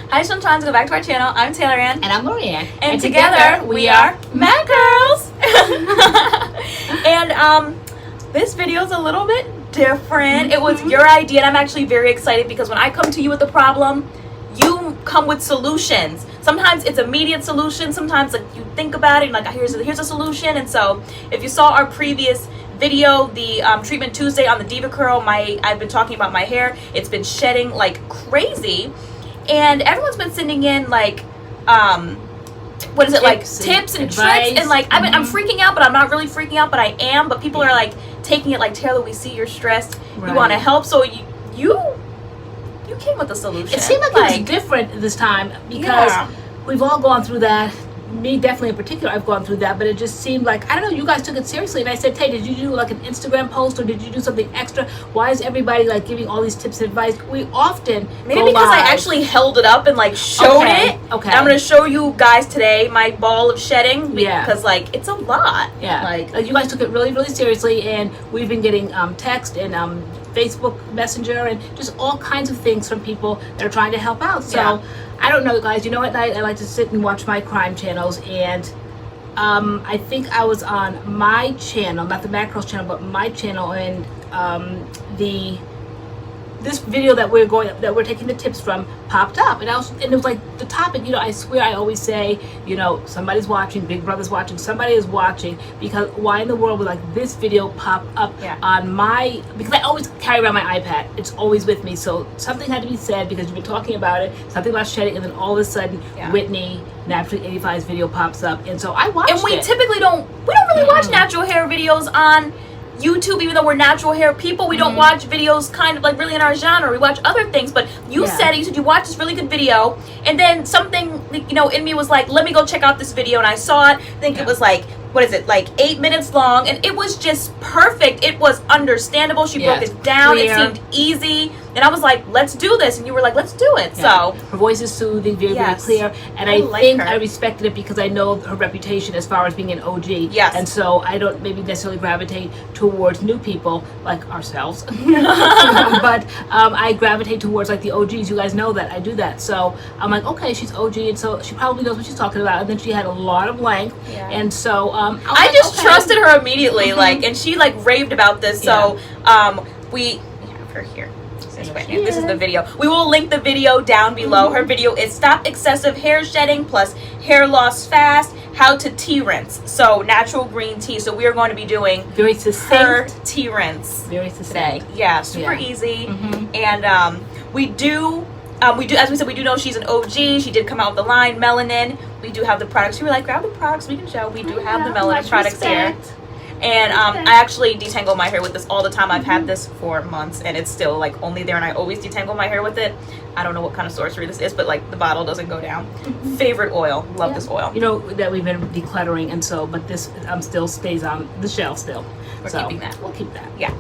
Hi Sunshines, go back to our channel. I'm TaylorAnne. And I'm LoriAnne. And together we are MADCURLS. And this video is a little bit different. It was your idea, and I'm actually very excited because when I come to you with a problem, you come with solutions. Sometimes it's immediate solution. Sometimes like you think about it and like here's a solution. And so if you saw our previous video, the treatment Tuesday on the Diva Curl, I've been talking about my hair. It's been shedding like crazy, and everyone's been sending in like what is it, like tips and advice. Tricks, and like I'm freaking out, but I'm not really freaking out, but I am. But people are like taking it like, Taylor, we see you're stressed, we want to help, so you came with a solution. It seemed like it was different this time because we've all gone through that. Me definitely in particular, I've gone through that, but it just seemed like, I don't know, you guys took it seriously. And I said, Tay, did you do like an Instagram post or did you do something extra? Why is everybody like giving all these tips and advice? We often maybe because I actually held it up and like showed it. Okay. And I'm gonna show you guys today my ball of shedding because like it's a lot. Yeah. Like you guys took it really, really seriously, and we've been getting text and Facebook Messenger and just all kinds of things from people that are trying to help out. So I don't know, guys, you know, at night I like to sit and watch my crime channels, and I think I was on my channel, not the MADCURLS channel, but my channel, and this video that we're taking the tips from popped up, and it was like the topic, you know, I swear I always say, you know, somebody's watching, Big Brother's watching, somebody is watching, because why in the world would like this video pop up on my, because I always carry around my iPad, it's always with me, so something had to be said because you've been talking about it, something about shedding, and then all of a sudden Whitney Naptural85's video pops up, and so I watched it. And we typically don't really watch natural hair videos on YouTube, even though we're natural hair people. We don't watch videos kind of like really in our genre. We watch other things, but you said you watched this really good video, and then something, you know, in me was like, let me go check out this video, and I saw it. I think it was like, what is it, like 8 minutes long, and it was just perfect. It was understandable. She broke it down. It seemed easy, and I was like, let's do this, and you were like, let's do it. So her voice is soothing, very very clear, and I think I respected it because I know her reputation as far as being an OG. And so I don't maybe necessarily gravitate towards new people like ourselves, but I gravitate towards like the OGs. You guys know that I do that, so I'm like, okay, she's OG, and so she probably knows what she's talking about. And then she had a lot of length, and so I just trusted her immediately, like, and she like raved about this. So we have her here. This is the video. We will link the video down below. Her video is Stop Excessive Hair Shedding plus Hair Loss Fast, How to Tea Rinse. So natural green tea. So we are going to be doing very succinct her tea rinse today. Yeah, super easy. And we do, as we said, we do know she's an OG. She did come out with the line Melanin. We do have the products. You were like, grab the products we can show. We do have the Melanin products here. And I actually detangle my hair with this all the time. I've had this for months, and it's still like only there, and I always detangle my hair with it. I don't know what kind of sorcery this is, but like the bottle doesn't go down. Favorite oil. Love this oil. You know that we've been decluttering, and so, but this still stays on the shelf still. We're keeping that. We'll keep that. Yeah.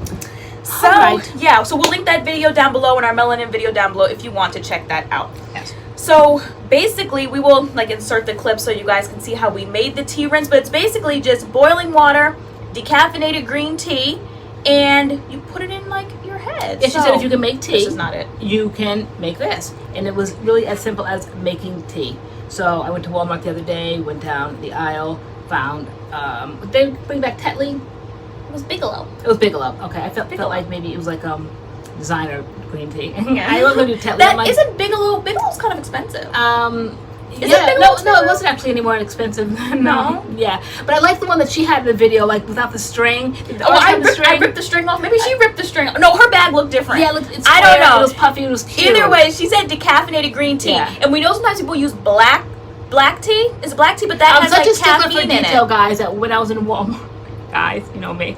So yeah, so we'll link that video down below and our Melanin video down below if you want to check that out. Yes. So basically, we will like insert the clip so you guys can see how we made the tea rinse, but it's basically just boiling water, decaffeinated green tea, and you put it in like your head. Yeah, she said if you can make tea, this is not it, you can make this. And it was really as simple as making tea. So I went to Walmart the other day, went down the aisle, found did they bring back Tetley? It was Bigelow. It was Bigelow. Okay, I felt like maybe it was like designer green tea. I love to do Tetley. That isn't Bigelow. Bigelow's kind of expensive. No, it wasn't actually any more expensive. No. Yeah, but I like the one that she had in the video, like without the string. I ripped the string off. Maybe she ripped the string off. No, her bag looked different. Yeah, it's I don't know. It was puffy. It was cute. Either way, she said decaffeinated green tea, and we know sometimes people use black tea. It's black tea, but that has like caffeine in it. Guys, that when I was in Walmart, guys, you know me,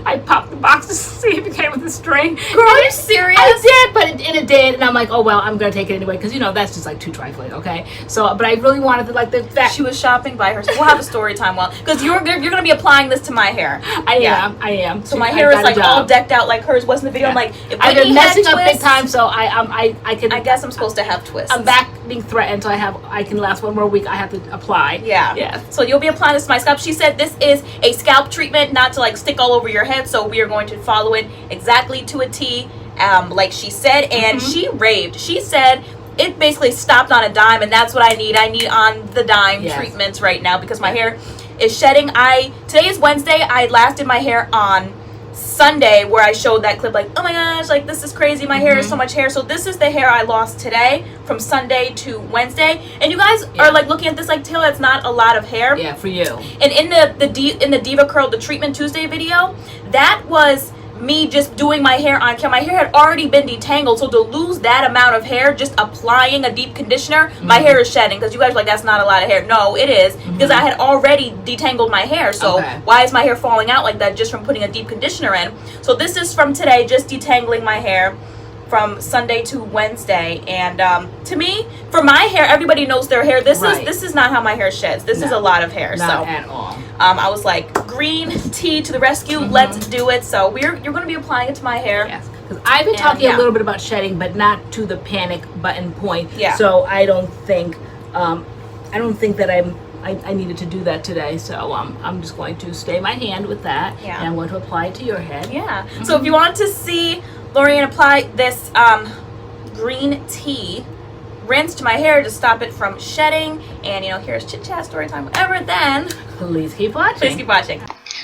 I popped the box to see if it came with a string. Girl, are you serious? I did, but it did, and I'm like, oh well, I'm gonna take it anyway, because you know that's just like too trifling, okay? So, but I really wanted to like the fact she was shopping by herself. We'll have a story time because you're gonna be applying this to my hair. I am. So my hair is like all decked out like hers was in the video. I'm like, if I've been messing up big time, so I can. I guess I'm supposed to have twists. I'm back being threatened, so I can last one more week. I have to apply. Yeah. So you'll be applying this to my scalp. She said this is a scalp treatment, not to like stick all over your head. So we are going to follow it exactly to a T, like she said, and she raved. She said it basically stopped on a dime, and that's what I need. I need on the dime treatments right now because my hair is shedding. Today is Wednesday. I last did my hair on Sunday, where I showed that clip, like, oh my gosh, like, this is crazy, my hair is so much hair. So this is the hair I lost today from Sunday to Wednesday. And you guys are like looking at this like, Taylor, it's not a lot of hair. Yeah, for you. And in the Diva Curl, the Treatment Tuesday video, that was me just doing my hair on camera. My hair had already been detangled, so to lose that amount of hair just applying a deep conditioner, my hair is shedding. Because you guys are like, that's not a lot of hair. No, it is, because I had already detangled my hair. So why is my hair falling out like that just from putting a deep conditioner in? So this is from today, just detangling my hair from Sunday to Wednesday. And to me, for my hair, everybody knows their hair. This is not how my hair sheds. This is a lot of hair. Not at all. I was like, green tea to the rescue. Let's do it. So you're going to be applying it to my hair. Yes. Because I've been talking a little bit about shedding, but not to the panic button point. Yeah. So I don't think that I needed to do that today. So I'm just going to stay my hand with that. Yeah. And I'm going to apply it to your head. Yeah. So if you want to see LoriAnne apply this green tea rinse to my hair to stop it from shedding, and here's chit chat, story time, whatever, then please keep watching. Please keep watching.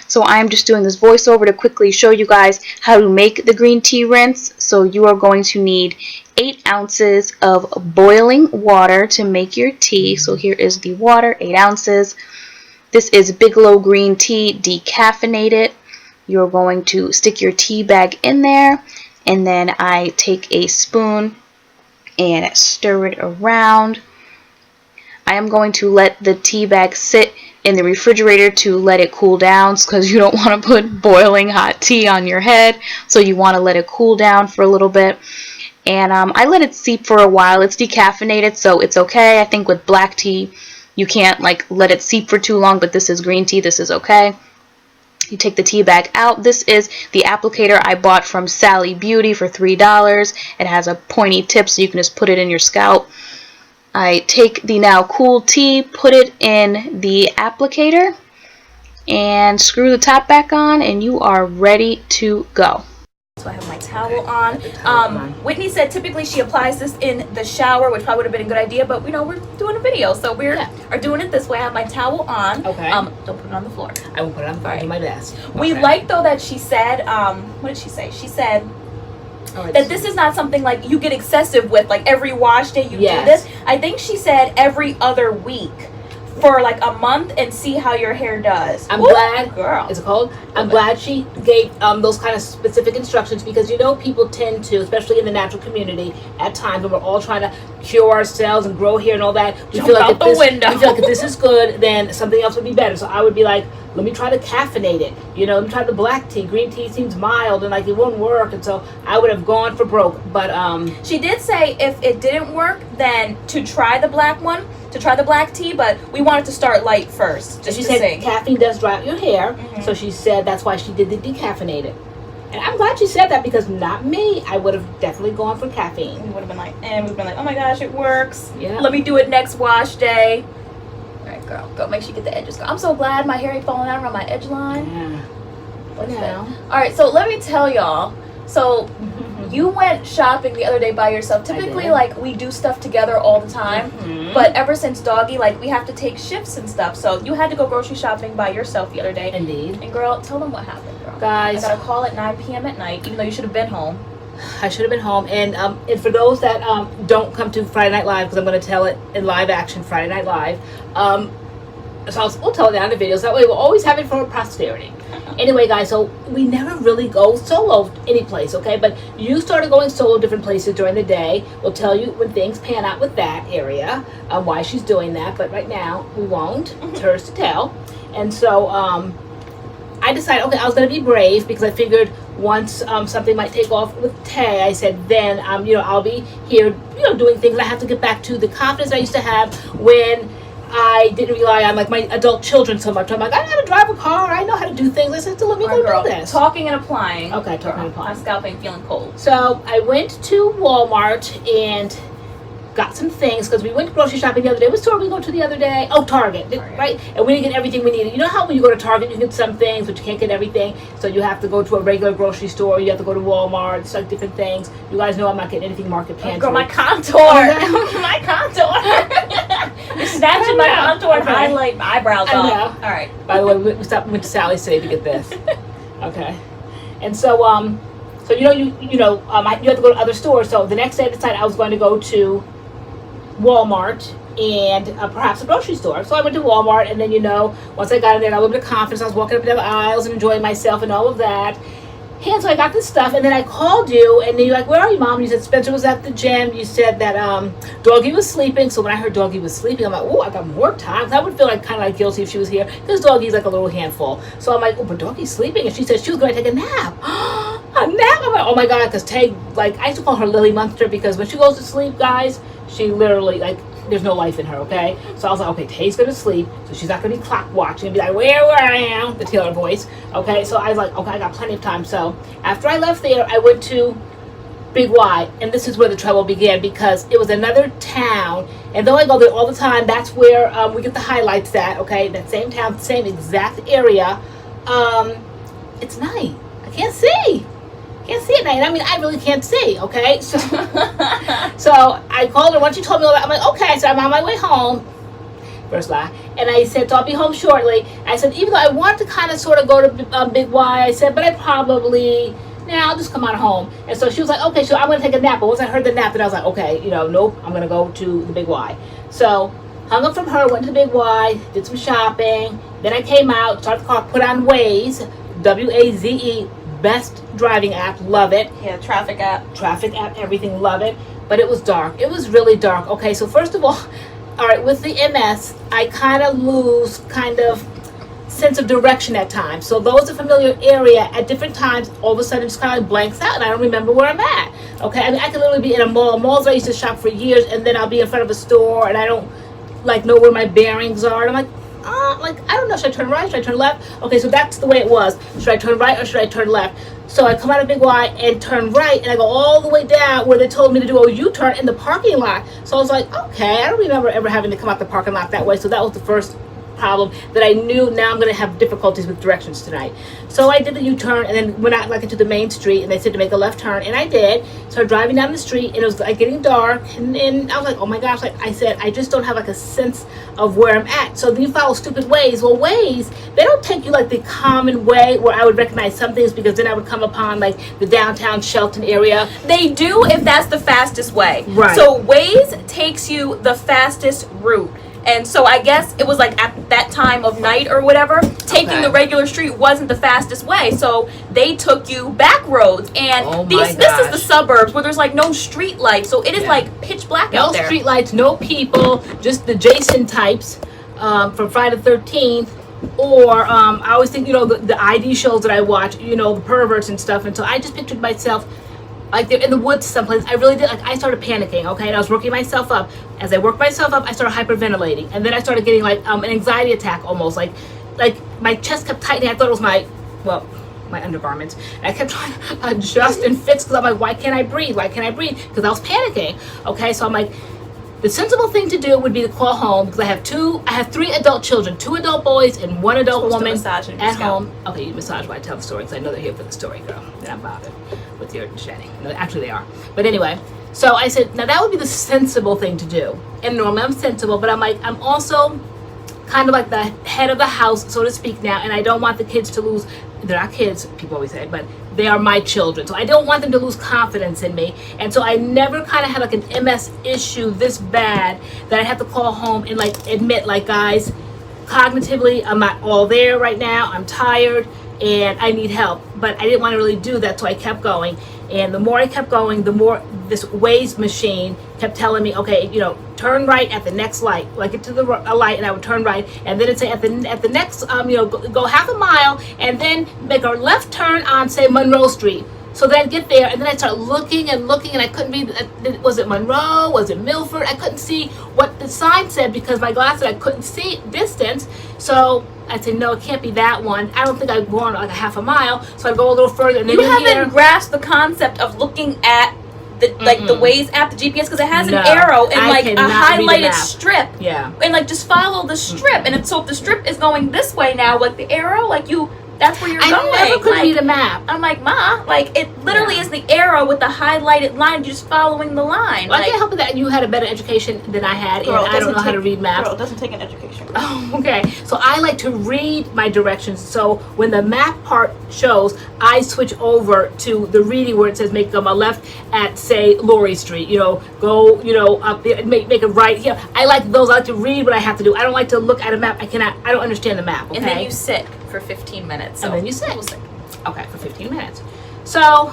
So I'm just doing this voiceover to quickly show you guys how to make the green tea rinse. So you are going to need 8 ounces of boiling water to make your tea. So here is the water, 8 ounces. This is Bigelow green tea, decaffeinated. You're going to stick your tea bag in there, and then I take a spoon and stir it around. I am going to let the tea bag sit in the refrigerator to let it cool down, because you don't want to put boiling hot tea on your head, so you want to let it cool down for a little bit. And I let it seep for a while. It's decaffeinated, so it's okay. I think with black tea you can't like let it seep for too long, but this is green tea, this is okay. You take the tea bag out. This is the applicator I bought from Sally Beauty for $3. It has a pointy tip, so you can just put it in your scalp. I take the now cool tea, put it in the applicator, and screw the top back on, and you are ready to go. So I have my towel on. Whitney said typically she applies this in the shower, which probably would have been a good idea, but we're doing a video, so we are doing it this way. I have my towel on. Okay. Don't put it on the floor. I won't put it on the floor. I'll do my best. We like, though, that she said, what did she say? She said that this is not something like you get excessive with, like every wash day you do this. I think she said every other week for like a month and see how your hair does. I'm glad, girl. Is it cold? I'm glad she gave those kind of specific instructions, because people tend to, especially in the natural community, at times when we're all trying to cure ourselves and grow hair and all that, we feel like if this is good, then something else would be better. So I would be like, let me try to caffeinate it. Let me try the black tea. Green tea seems mild and like it won't work, and so I would have gone for broke. But she did say if it didn't work, then to try the black one, to try the black tea, but we wanted to start light first. Just she said caffeine does dry out your hair, so she said that's why she did the decaffeinated. And I'm glad she said that, because not me, I would have definitely gone for caffeine. We would have been like, oh my gosh, it works. Yeah. Let me do it next wash day. All right, girl, go make sure you get the edges. I'm so glad my hair ain't falling out around my edge line. Yeah. What's that? All right, so let me tell y'all. So you went shopping the other day by yourself. Typically, like, we do stuff together all the time, but ever since Doggy, like, we have to take shifts and stuff. So you had to go grocery shopping by yourself the other day. Indeed. And girl, tell them what happened, girl. Guys, I got a call at 9 p.m. at night, even though you should have been home. I should have been home. And for those that don't come to Friday Night Live, because I'm going to tell it in live action, Friday Night Live, so we'll tell it down in the videos. That way we'll always have it for posterity. Anyway, guys, so we never really go solo any place, okay? But you started going solo different places during the day. We'll tell you when things pan out with that area, why she's doing that. But right now, we won't. It's hers to tell. And so I decided, okay, I was going to be brave, because I figured once something might take off with Tay, I said then, I'll be here, doing things. I have to get back to the confidence I used to have when I didn't rely on like my adult children so much. I'm like, I know how to drive a car. I know how to do things. I said, so let me go do this. Talking and applying. Okay, talking and applying. I'm scalping, feeling cold. So I went to Walmart, and got some things because we went grocery shopping the other day. What store did we go to the other day? Oh, Target, right? And we didn't get everything we needed. You know how when you go to Target, you get some things, but you can't get everything. So you have to go to a regular grocery store. You have to go to Walmart. It's like different things. You guys know I'm not getting anything market pantry. Girl, my contour. My contour. You're snatching my contour and highlight my eyebrows off. All right. By the way, we went to Sally's today to get this. Okay. And so, so you have to go to other stores. So the next day I decided I was going to go to Walmart and perhaps a grocery store. So I went to Walmart, and then once I got in there, I got a little bit of confidence. I was walking up and down the aisles and enjoying myself and all of that. And so I got this stuff, and then I called you, and then you're like, "Where are you, Mom?" And you said Spencer was at the gym. You said that Doggy was sleeping. So when I heard Doggy was sleeping, I'm like, "Oh, I got more time." I would feel like kind of like guilty if she was here because Doggy's like a little handful. So I'm like, "Oh, but Doggy's sleeping," and she said she was going to take a nap. A nap? I'm like, "Oh my God," because Tay, like, I used to call her Lily Munster because when she goes to sleep, guys, she literally like. There's no life in her, okay? So I was like, okay, Tay's gonna sleep, so she's not gonna be clock watching and be like, where I am, the Taylor voice, okay? So I was like, okay, I got plenty of time. So after I left there, I went to Big Y, and this is where the trouble began because it was another town, and though I go there all the time, that's where we get the highlights at, okay? That same town, same exact area. It's night. I can't see. Can't see at night. I mean, I really can't see, okay? So, so I called her. Once she told me all that, I'm like, okay. So I'm on my way home. First lie. And I said, so I'll be home shortly. I said, even though I want to kind of sort of go to Big Y, I said, but I probably, I'll just come on home. And so she was like, okay, so I'm going to take a nap. But once I heard the nap, then I was like, okay, nope, I'm going to go to the Big Y. So hung up from her, went to the Big Y, did some shopping. Then I came out, started the car, put on Waze, W-A-Z-E, best driving app, love it. Yeah, traffic app, everything, love it. But it was dark. It was really dark. Okay, so first of all right, with the MS, I kind of lose sense of direction at times. So though it's a familiar area, at different times, all of a sudden it just kind of blanks out and I don't remember where I'm at. Okay, I mean, I can literally be in a mall. Malls I used to shop for years, and then I'll be in front of a store and I don't know where my bearings are. And I'm like, I don't know, should I turn right, should I turn left? Okay, so that's the way it was. Should I turn right or should I turn left? So I come out of Big Y and turn right, and I go all the way down where they told me to do a U-turn in the parking lot. So I was like, okay, I don't remember ever having to come out the parking lot that way. So that was the first problem that I knew. Now I'm going to have difficulties with directions tonight. So I did the U-turn and then went out into the main street, and they said to make a left turn, and I did. Started driving down the street, and it was getting dark, and I was like, oh my gosh, I said, I just don't have a sense of where I'm at. So then you follow stupid Waze. Well, Waze, they don't take you the common way where I would recognize some things, because then I would come upon the downtown Shelton area. They do if that's the fastest way. Right. So Waze takes you the fastest route. And so I guess it was at that time of night or whatever, taking the regular street wasn't the fastest way. So they took you back roads. And this is the suburbs where there's no street lights. So it is pitch black out there. No street lights, no people, just the Jason types from Friday the 13th. Or I always think, the ID shows that I watch, the perverts and stuff. And so I just pictured myself they're in the woods someplace. I really did. I started panicking, okay? And I was working myself up. As I worked myself up, I started hyperventilating. And then I started getting an anxiety attack almost. Like my chest kept tightening. I thought it was my undergarments. And I kept trying to adjust and fix because I'm like, why can't I breathe? Why can't I breathe? Because I was panicking, okay? So I'm like, the sensible thing to do would be to call home, because I have 3 adult children, 2 adult boys and 1 adult woman at home. Okay, you massage while I tell the story, because I know they're here for the story, girl. They're not bothered with your shedding. No, actually they are. But anyway, so I said, now that would be the sensible thing to do. And normally I'm sensible, but I'm also kind of the head of the house, so to speak now, and I don't want the kids to lose, they're not kids, people always say, but they are my children. So I don't want them to lose confidence in me. And so I never kind of had an MS issue this bad that I have to call home and admit, guys, cognitively, I'm not all there right now. I'm tired and I need help. But I didn't want to really do that, so I kept going. And the more I kept going, the more this Waze machine kept telling me, okay, turn right at the next light. Get to a light, and I would turn right, and then it'd say at the next, go half a mile, and then make a left turn on, say, Monroe Street. So then I'd get there, and then I'd start looking, and I couldn't read. Was it Monroe? Was it Milford? I couldn't see what the sign said because my glasses, I couldn't see distance. So I said, no, it can't be that one. I don't think I'd gone a half a mile, so I'd go a little further. And then you haven't grasped the concept of looking at like the Waze app, the GPS, because it has an No, arrow and I like a cannot read a highlighted map. strip. Yeah. And like just follow the strip, and so if the strip is going this way now, like the arrow, like that's where you're I going. never could like, read a map. I'm like, Ma, like it literally is the arrow with the highlighted line, just following the line. Well, like, I can't help it that you had a better education than I had, Girl, and I don't know how to read maps. Girl, it doesn't take an education. Oh, okay. So I like to read my directions. So when the map part shows, I switch over to the reading where it says make a left at, say, Lori Street. You know, go, you know, up there, make a right here. I like those. I like to read what I have to do. I don't like to look at a map. I don't understand the map. Okay? And then you sit for 15 minutes. So And then you sit. we'll sit. Okay, for 15 minutes. So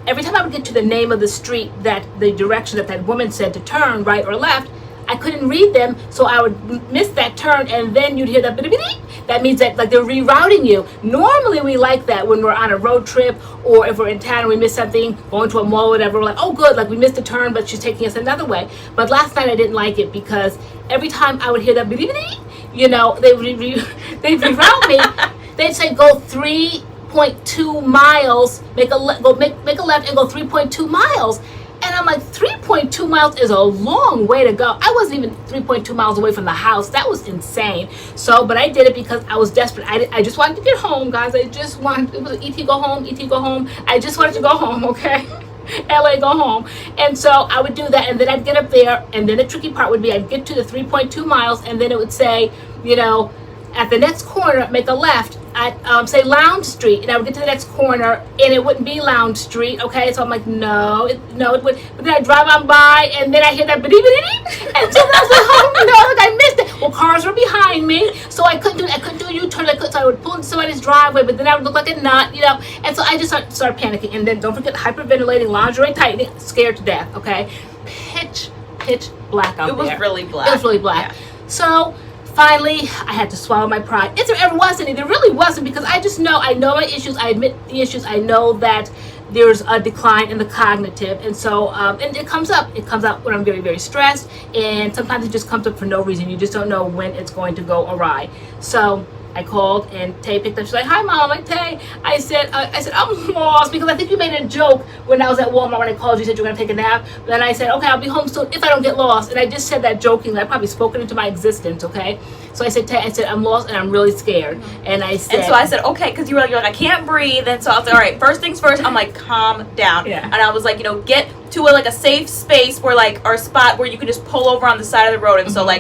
every time I would get to the name of the street, that the direction that woman said to turn right or left, I couldn't read them, so I would miss that turn, and then you'd hear that bitty. That means that like they're rerouting you. Normally we like that when we're on a road trip, or if we're in town and we miss something, going to a mall or whatever, we're like, oh good, like we missed a turn, but she's taking us another way. But last night I didn't like it because every time I would hear that bitty, you know, they'd reroute me. They'd say go 3.2 miles, make a left and go 3.2 miles. And I'm like, 3.2 miles is a long way to go. I wasn't even 3.2 miles away from the house. That was insane. So, but I did it because I was desperate. I just wanted to get home, guys. I just wanted, it was ET go home, ET go home. I just wanted to go home, okay? LA go home. And so I would do that, and then I'd get up there, and then the tricky part would be I'd get to the 3.2 miles, and then it would say, you know, at the next corner, make a left at, say, Lounge Street. And I would get to the next corner, and it wouldn't be Lounge Street, okay? So I'm like, no, it would. But then I drive on by, and then I hear that bitty, and so I was like, oh no, like I missed it. Well, cars were behind me, so I couldn't do a U-turn. So I would pull into somebody's driveway, but then I would look like a nut, you know? And so I just started panicking. And then don't forget hyperventilating, lingerie tightening, scared to death, okay? Pitch black out there. It was really black. It was really black. Yeah. So finally, I had to swallow my pride. If there ever was any, there really wasn't, because I know my issues, I admit the issues, I know that there's a decline in the cognitive, and so, and it comes up when I'm very, very stressed, and sometimes it just comes up for no reason. You just don't know when it's going to go awry. So I called, and Tay picked up. She's like, "Hi, Mom." I'm like, "Tay," I said, "I'm lost," because I think you made a joke when I was at Walmart when I called you. You said you were gonna take a nap. Then I said, "Okay, I'll be home soon if I don't get lost." And I just said that jokingly. I probably spoken into my existence. Okay, so I said, "Tay," I said, "I'm lost and I'm really scared." And I said, and so I said, "Okay," because you're like, I can't breathe. And so I was like, "All right, first things first." I'm like, "Calm down." Yeah. And I was like, get to a safe space where or spot where you can just pull over on the side of the road. And so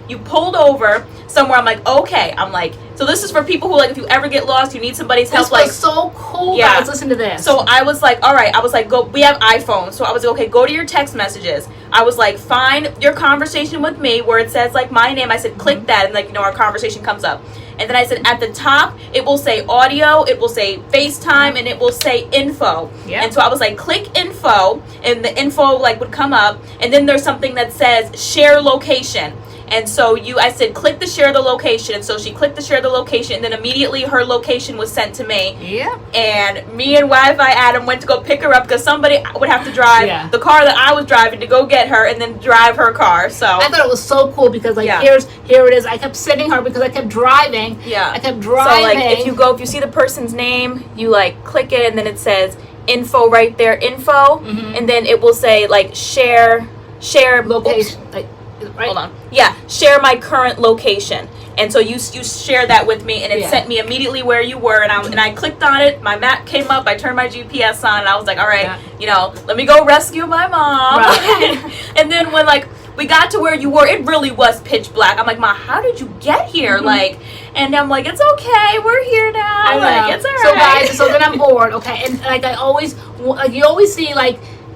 you pulled over somewhere. I'm like, okay. I'm like, so this is for people who if you ever get lost, you need somebody's help. This was so cool, yeah. guys. Listen to this. So I was like, all right. I was like, go. We have iPhones, so I was like, okay. Go to your text messages. I was like, find your conversation with me where it says my name. I said, click that, and our conversation comes up. And then I said, at the top, it will say audio, it will say FaceTime, and it will say info. Yep. And so I was like, click info, and the info would come up. And then there's something that says share location. And so I said, click the share the location. And so she clicked the share the location, and then immediately her location was sent to me. Yeah. And me and Wi-Fi Adam went to go pick her up because somebody would have to drive the car that I was driving to go get her and then drive her car. So I thought it was so cool because here it is. I kept sitting her because I kept driving. Yeah. I kept driving. So if you see the person's name, you click it, and then it says info right there, info, and then it will say share location. Right? Hold on. Yeah, share my current location. And so you share that with me, and it sent me immediately where you were, and I clicked on it. My map came up. I turned my GPS on, and I was like, all right, let me go rescue my mom. Right. And then when we got to where you were, it really was pitch black. I'm like, Ma, how did you get here? And I'm like, it's okay, we're here now. It's all right. So guys, so then I'm bored, okay, and I always, you always see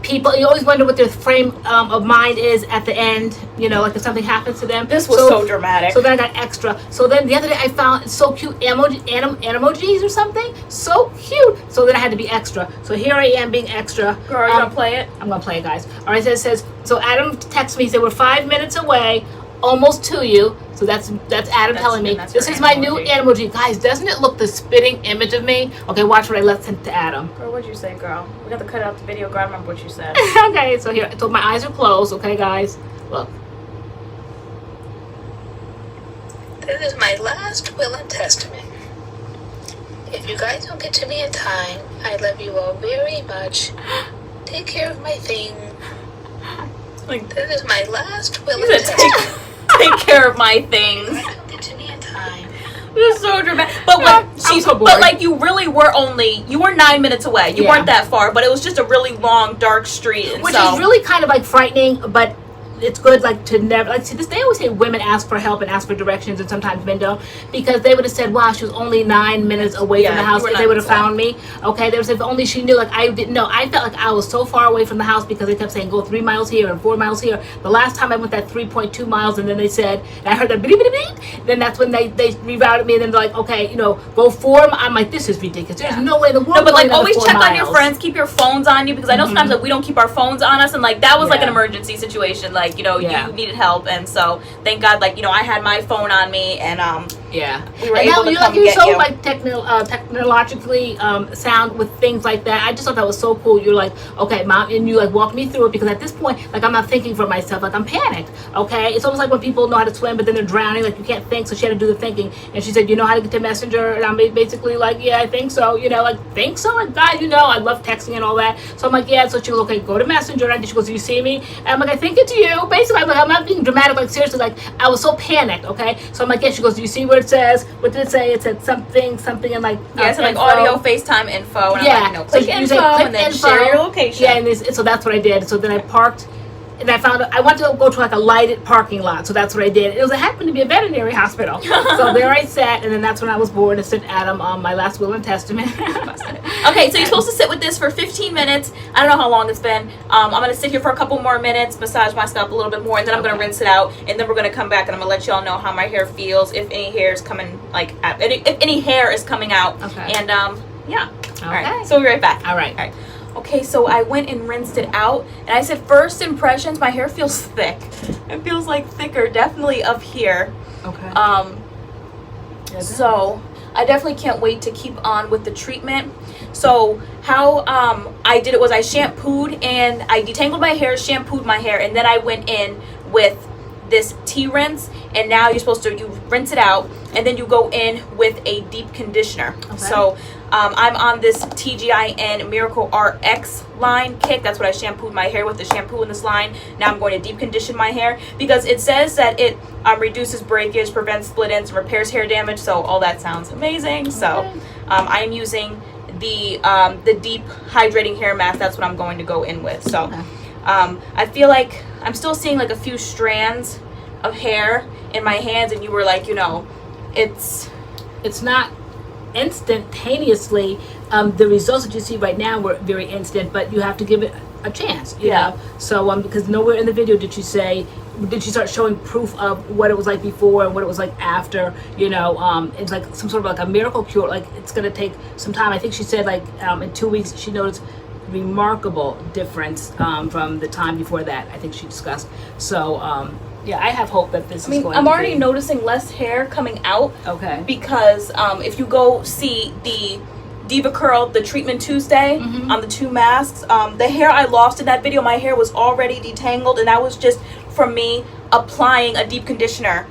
people, you always wonder what their frame of mind is at the end, if something happens to them. This was so dramatic. So then I got extra. So then the other day I found so cute emojis or something. So cute. So then I had to be extra. So here I am being extra. Girl, are you going to play it? I'm going to play it, guys. All right, so it says, so Adam texted me, he said, we're 5 minutes away, almost to you. So that's Adam telling me. This is my new emoji. Guys, doesn't it look the spitting image of me? Okay, watch what I left sent to Adam. Girl, what'd you say, girl? We got to cut out the video. Girl, I remember what you said. Okay, so here, so my eyes are closed, okay, guys? Look. This is my last will and testament. If you guys don't get to me in time, I love you all very much. take care of my thing. Like, This is my last will you and said testament. take care of my things. Don't get to me in time. You're so dramatic. But when so bored. but like you really were you were 9 minutes away. You Yeah. weren't that far, but it was just a really long, dark street. And Which so, is really kind of like frightening, but it's good like to never like see this. They always say women ask for help and ask for directions, and sometimes men don't, because they would have said, "Wow, she was only 9 minutes away from the you house." were If 9 they would have minutes found me, okay, they would say if only she knew. Like I didn't know. I felt like I was so far away from the house because they kept saying go 3 miles here and 4 miles here. The last time I went that 3.2 miles, and then they said, and I heard that beep beep beep. Then that's when they rerouted me, and then they're like, okay, you know, go 4. I'm like, this is ridiculous. There's no way in the world. no, but like I'm going always another 4 check on your miles. friends, keep your phones on you, because I know sometimes like we don't keep our phones on us, and like that was like an Yeah. emergency situation. Like you Yeah. needed help, and so thank God, like I had my phone on me, and Yeah, we were and able now to come you're get so you. like technologically sound with things like that. I just thought that was so cool. You're like, okay, mom, and you like walked me through it, because at this point, like I'm not thinking for myself, like I'm panicked. Okay, it's almost like when people know how to swim, but then they're drowning, like you can't think. So she had to do the thinking, and she said, you know how to get to Messenger, and I'm basically like, yeah, I think so. Like think so, and God, I love texting and all that. So I'm like, yeah. So she goes, okay, go to Messenger, and she goes, do you see me? And I'm like, I think it's you. Basically, I'm like, I'm not being dramatic, like seriously, like I was so panicked. Okay, so I'm like, yeah. She goes, do you see what it says? What did it say? It said something, and like Yeah, so like info. audio, FaceTime info, and Yeah, I'm like, click so you info, say click and then info. share your location. Yeah, and so that's what I did. So then I parked, and I found I wanted to go to like a lighted parking lot. So that's what I did. It happened to be a veterinary hospital. So there I sat, and then that's when I was born and sent Adam my last will and testament. Okay, so you're supposed to sit with this for 15 minutes. I don't know how long it's been. I'm going to sit here for a couple more minutes, massage my scalp a little bit more, and then I'm going to rinse it out, and then we're going to come back, and I'm going to let y'all know how my hair feels, if any hair is coming, like, if any hair is coming out. Okay. And, yeah. Okay. All right, so we'll be right back. All right. All right. Okay, so I went and rinsed it out, and I said first impressions, my hair feels thick. It feels like thicker, definitely up here. Okay. So I definitely can't wait to keep on with the treatment. So how I did it was I shampooed and I detangled my hair, shampooed my hair, and then I went in with this rinse, and now you're supposed to, you rinse it out, and then you go in with a deep conditioner. Okay. So I'm on this TGIN Miracle RX line kit. That's what I shampooed my hair with, the shampoo in this line. Now I'm going to deep condition my hair, because it says that it reduces breakage, prevents split ends, and repairs hair damage. So all that sounds amazing. So I am using the deep hydrating hair mask. That's what I'm going to go in with. So I feel like I'm still seeing like a few strands of hair in my hands, and you were like, It's not instantaneously. The results that you see right now were very instant, but you have to give it a chance. You know. So because nowhere in the video did you start showing proof of what it was like before and what it was like after. It's like some sort of like a miracle cure. Like it's gonna take some time. I think she said like in 2 weeks she noticed remarkable difference from the time before that. I think she discussed. So yeah, I have hope that this is going to I'm be. already noticing less hair coming out. Okay. Because if you go see the Diva Curl, the treatment Tuesday on the 2 masks, the hair I lost in that video, my hair was already detangled, and that was just from me applying a deep conditioner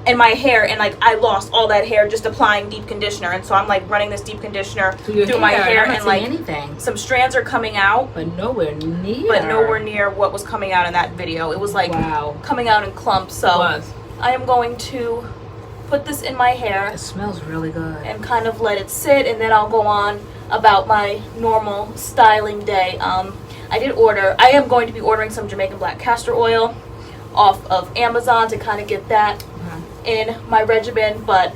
in my hair, and like I lost all that hair just applying deep conditioner. And so I'm like running this deep conditioner through my hair, I'm not and seeing like anything. some strands are coming out, But nowhere near. what was coming out in that video. It was like Wow. coming out in clumps. So It was. I am going to put this in my hair It smells really good. and kind of let it sit, and then I'll go on about my normal styling day. I am going to be ordering some Jamaican black castor oil off of Amazon to kind of get that in my regimen, but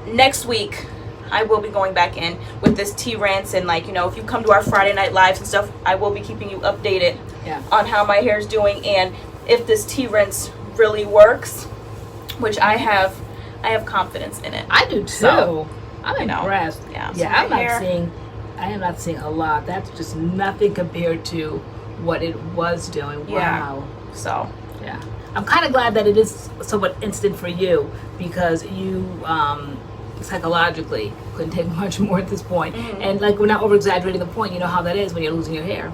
next week I will be going back in with this rinse, and like, if you come to our Friday night lives and stuff, I will be keeping you updated on how my hair is doing, and if this rinse really works, which I have confidence in it. I do too. So, I'm impressed. Yeah, so Yeah, my hair- I am not seeing a lot. That's just nothing compared to what it was doing. Yeah. Wow. So Yeah. I'm kind of glad that it is somewhat instant for you, because you psychologically couldn't take much more at this point. And like, we're not over exaggerating the point. You know how that is when you're losing your hair.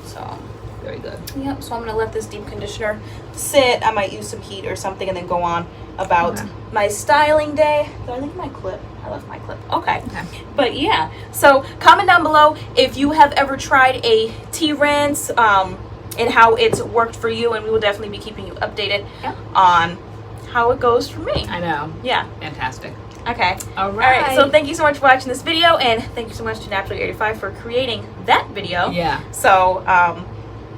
So Very good. yep, so I'm gonna let this deep conditioner sit. I might use some heat or something, and then go on about my styling day. Did I leave my clip? I left my clip. Okay. But yeah, so comment down below if you have ever tried a tea rinse and how it's worked for you, and we will definitely be keeping you updated on how it goes for me. I know. Yeah. Fantastic. Okay. All right. So thank you so much for watching this video, and thank you so much to Naptural85 for creating that video. Yeah. So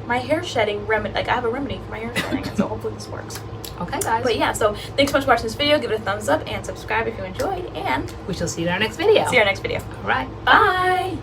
my hair shedding remedy, like I have a remedy for my hair shedding, so hopefully this works. Okay, guys. But yeah, so thanks so much for watching this video. Give it a thumbs up and subscribe if you enjoyed, and we shall see you in our next video. see you in our next video. All right. Bye.